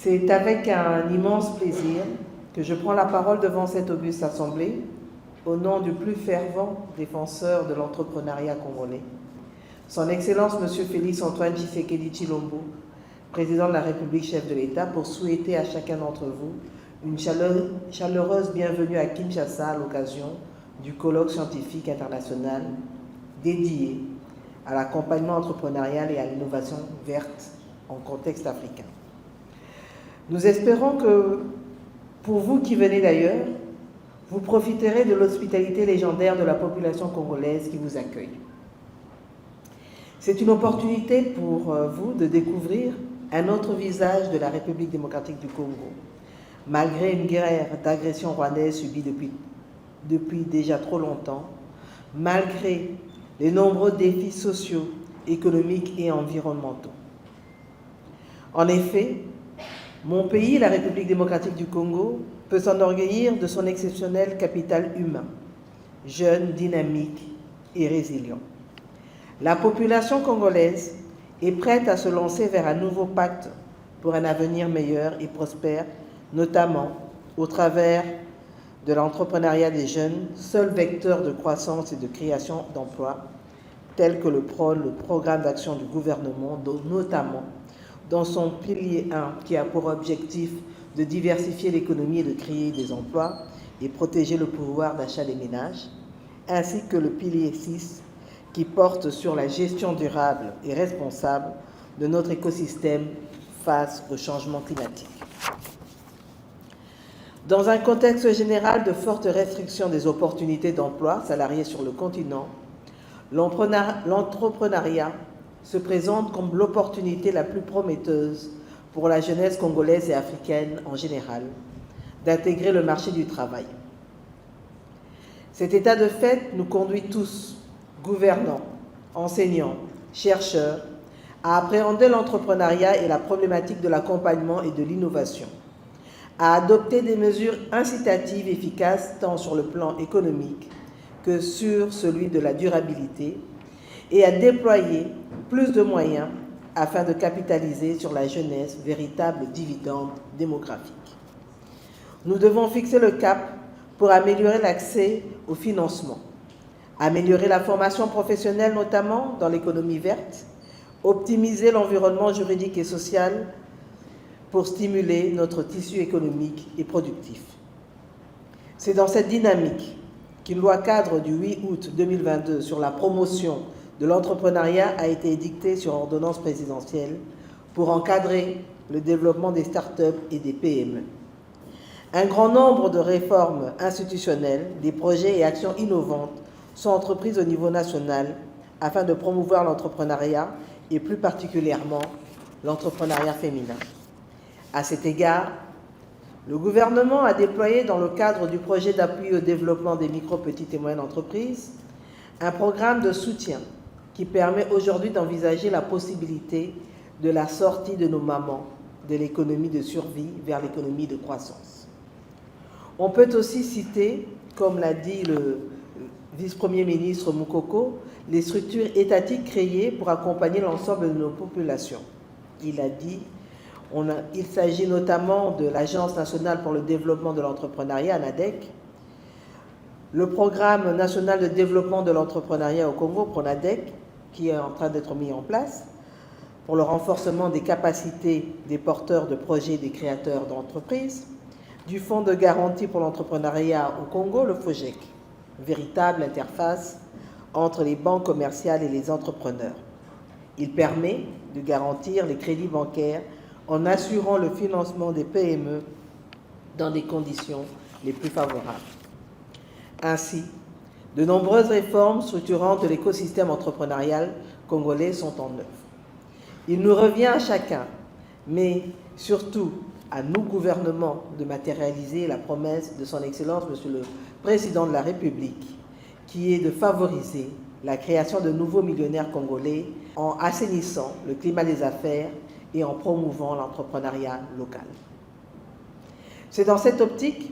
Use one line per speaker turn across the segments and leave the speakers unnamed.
C'est avec un immense plaisir que je prends la parole devant cette auguste assemblée au nom du plus fervent défenseur de l'entrepreneuriat congolais, Son Excellence M. Félix Antoine Tshisekedi Tshilombo, président de la République, chef de l'État, pour souhaiter à chacun d'entre vous une chaleureuse bienvenue à Kinshasa à l'occasion du colloque scientifique international dédié à l'accompagnement entrepreneurial et à l'innovation verte en contexte africain. Nous espérons que, pour vous qui venez d'ailleurs, vous profiterez de l'hospitalité légendaire de la population congolaise qui vous accueille. C'est une opportunité pour vous de découvrir un autre visage de la République démocratique du Congo, malgré une guerre d'agression rwandaise subie depuis déjà trop longtemps, malgré les nombreux défis sociaux, économiques et environnementaux. En effet, mon pays, la République démocratique du Congo, peut s'enorgueillir de son exceptionnel capital humain, jeune, dynamique et résilient. La population congolaise est prête à se lancer vers un nouveau pacte pour un avenir meilleur et prospère, notamment au travers de l'entrepreneuriat des jeunes, seul vecteur de croissance et de création d'emplois, tel que le prône le programme d'action du gouvernement, notamment dans son pilier 1, qui a pour objectif de diversifier l'économie et de créer des emplois et protéger le pouvoir d'achat des ménages, ainsi que le pilier 6, qui porte sur la gestion durable et responsable de notre écosystème face au changement climatique. Dans un contexte général de forte restriction des opportunités d'emploi salariés sur le continent, l'entrepreneuriat se présente comme l'opportunité la plus prometteuse pour la jeunesse congolaise et africaine en général d'intégrer le marché du travail. Cet état de fait nous conduit tous, gouvernants, enseignants, chercheurs, à appréhender l'entrepreneuriat et la problématique de l'accompagnement et de l'innovation, à adopter des mesures incitatives efficaces tant sur le plan économique que sur celui de la durabilité et à déployer plus de moyens afin de capitaliser sur la jeunesse, véritable dividende démographique. Nous devons fixer le cap pour améliorer l'accès au financement, améliorer la formation professionnelle notamment dans l'économie verte, optimiser l'environnement juridique et social pour stimuler notre tissu économique et productif. C'est dans cette dynamique qu'une loi cadre du 8 août 2022 sur la promotion de l'entrepreneuriat a été édictée sur ordonnance présidentielle pour encadrer le développement des start-up et des PME. Un grand nombre de réformes institutionnelles, des projets et actions innovantes sont entreprises au niveau national afin de promouvoir l'entrepreneuriat et plus particulièrement l'entrepreneuriat féminin. À cet égard, le gouvernement a déployé dans le cadre du projet d'appui au développement des micro, petites et moyennes entreprises un programme de soutien qui permet aujourd'hui d'envisager la possibilité de la sortie de nos mamans de l'économie de survie vers l'économie de croissance. On peut aussi citer, comme l'a dit le vice-premier ministre Moukoko, les structures étatiques créées pour accompagner l'ensemble de nos populations. Il a dit il s'agit notamment de l'Agence nationale pour le développement de l'entrepreneuriat, ANADEC, le Programme national de développement de l'entrepreneuriat au Congo, PRONADEC, qui est en train d'être mis en place pour le renforcement des capacités des porteurs de projets et des créateurs d'entreprises, du Fonds de garantie pour l'entrepreneuriat au Congo, le FOGEC, véritable interface entre les banques commerciales et les entrepreneurs. Il permet de garantir les crédits bancaires en assurant le financement des PME dans des conditions les plus favorables. Ainsi, de nombreuses réformes structurantes de l'écosystème entrepreneurial congolais sont en œuvre. Il nous revient à chacun, mais surtout à nous, gouvernements, de matérialiser la promesse de son Excellence, Monsieur le Président de la République, qui est de favoriser la création de nouveaux millionnaires congolais en assainissant le climat des affaires et en promouvant l'entrepreneuriat local. C'est dans cette optique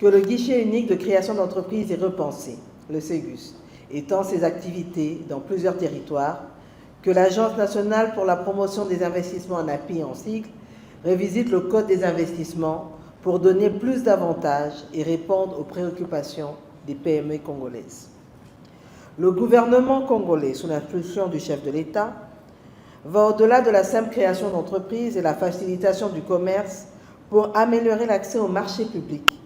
que le guichet unique de création d'entreprises est repensé, le Ségus, étend ses activités dans plusieurs territoires, que l'Agence nationale pour la promotion des investissements en API en sigle révisite le Code des investissements pour donner plus d'avantages et répondre aux préoccupations des PME congolaises. Le gouvernement congolais, sous l'impulsion du chef de l'État, va au-delà de la simple création d'entreprises et la facilitation du commerce pour améliorer l'accès au marché public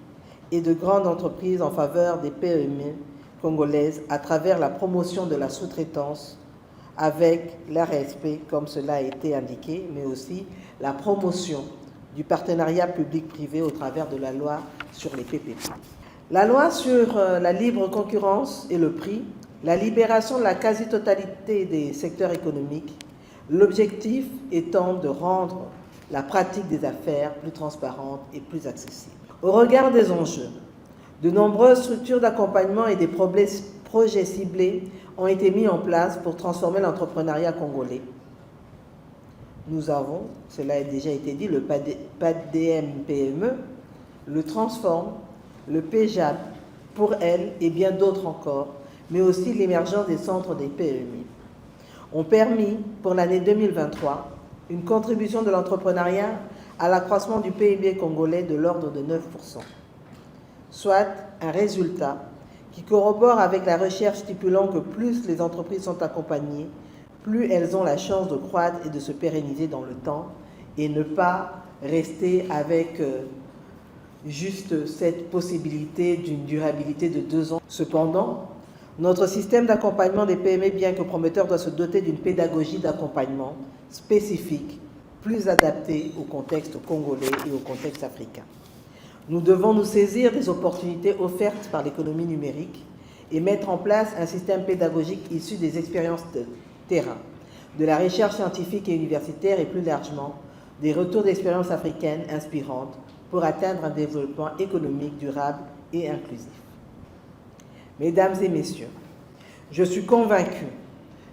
et de grandes entreprises en faveur des PME congolaises à travers la promotion de la sous-traitance avec l'ARSP, comme cela a été indiqué, mais aussi la promotion du partenariat public-privé au travers de la loi sur les PPP. La loi sur la libre concurrence et le prix, la libération de la quasi-totalité des secteurs économiques, l'objectif étant de rendre la pratique des affaires plus transparente et plus accessible. Au regard des enjeux, de nombreuses structures d'accompagnement et des projets ciblés ont été mis en place pour transformer l'entrepreneuriat congolais. Nous avons, cela a déjà été dit, le PADM-PME, le Transform, le PJAB pour elle et bien d'autres encore, mais aussi l'émergence des centres des PME, ont permis pour l'année 2023 une contribution de l'entrepreneuriat à l'accroissement du PIB congolais de l'ordre de 9%, soit un résultat qui corrobore avec la recherche stipulant que plus les entreprises sont accompagnées, plus elles ont la chance de croître et de se pérenniser dans le temps et ne pas rester avec juste cette possibilité d'une durabilité de 2 ans. Cependant, notre système d'accompagnement des PME, bien que prometteur, doit se doter d'une pédagogie d'accompagnement spécifique, plus adaptée au contexte congolais et au contexte africain. Nous devons nous saisir des opportunités offertes par l'économie numérique et mettre en place un système pédagogique issu des expériences de terrain, de la recherche scientifique et universitaire et plus largement des retours d'expériences africaines inspirantes pour atteindre un développement économique durable et inclusif. Mesdames et messieurs, je suis convaincu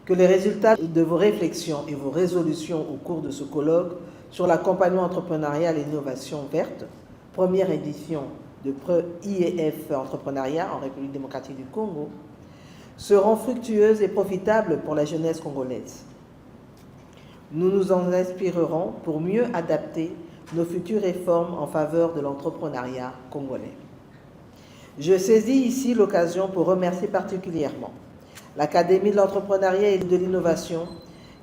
que les résultats de vos réflexions et vos résolutions au cours de ce colloque sur l'accompagnement entrepreneurial et l'innovation verte, première édition de IEF Entrepreneuriat en République démocratique du Congo, seront fructueuses et profitables pour la jeunesse congolaise. Nous nous en inspirerons pour mieux adapter nos futures réformes en faveur de l'entrepreneuriat congolais. Je saisis ici l'occasion pour remercier particulièrement l'Académie de l'entrepreneuriat et de l'innovation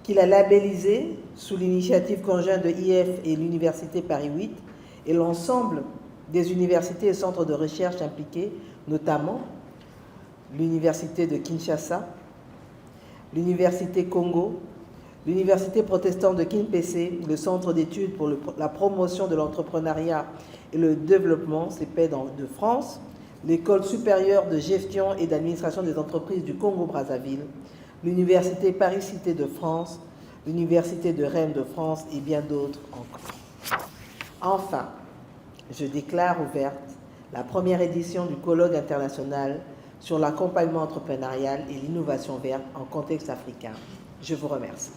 qui l'a labellisée sous l'initiative conjointe de IEF et l'Université Paris 8 et l'ensemble des universités et centres de recherche impliqués, notamment l'Université de Kinshasa, l'Université Congo, l'Université protestante de Kimpese, le Centre d'études pour la promotion de l'entrepreneuriat et le développement, CEPED de France, l'École supérieure de gestion et d'administration des entreprises du Congo-Brazzaville, l'Université Paris-Cité de France, l'Université de Rennes de France et bien d'autres encore. Enfin, je déclare ouverte la première édition du colloque international sur l'accompagnement entrepreneurial et l'innovation verte en contexte africain. Je vous remercie.